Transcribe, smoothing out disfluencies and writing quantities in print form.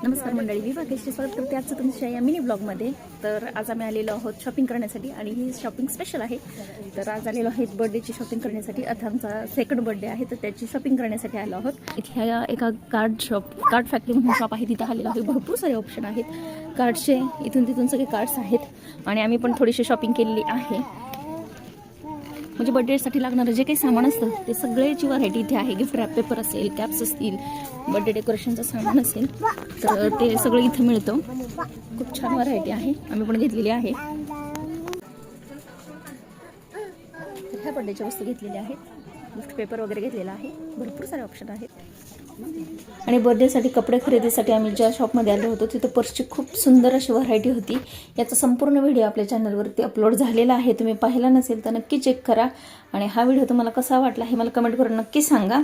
नमस्कार मंडळी, मी भाग्यश्री स्वागत करते आजचं तुमच्या या मिनी ब्लॉगमध्ये. तर आज आम्ही आलेलो आहोत शॉपिंग करण्यासाठी आणि ही शॉपिंग स्पेशल आहे. तर आज आलेलो आहेत बर्थडेची शॉपिंग करण्यासाठी. आता आमचा सेकंड बर्थडे आहे, तर त्याची शॉपिंग करण्यासाठी आलो आहोत. इथे एका कार्ड फॅक्टरी म्हणून शॉप आहे, तिथं आलेलो आहे. भरपूर सारे ऑप्शन आहेत कार्डचे, इथून तिथून सगळे कार्ड्स आहेत आणि आम्ही पण थोडीशी शॉपिंग केलेली आहे. म्हणजे बर्थडेसाठी लागणारं जे काही सामान असतं ते सगळ्याची व्हरायटी इथे आहे. गिफ्ट रॅप पेपर असेल, कॅप्स असतील, बर्थडे डेकोरेशनचं सामान असेल, तर ते सगळं इथं मिळतं. खूप छान व्हरायटी आहे, आम्ही पण घेतलेली आहे. ह्या बर्थडेच्या वस्तू घेतलेल्या आहेत, गिफ्ट पेपर वगैरे घेतलेला आहे. भरपूर सारे ऑप्शन आहेत. आणि बर्थडेसाठी कपडे खरेदीसाठी आम्ही ज्या शॉपमध्ये आलो होतो तिथं पर्सची खूप सुंदर अशी व्हरायटी होती. याचा संपूर्ण व्हिडिओ आपल्या चॅनलवरती अपलोड झालेला आहे. तुम्ही पाहिला नसेल तर नक्की चेक करा. आणि हा व्हिडिओ तुम्हाला कसा वाटला हे मला कमेंट करून नक्की सांगा.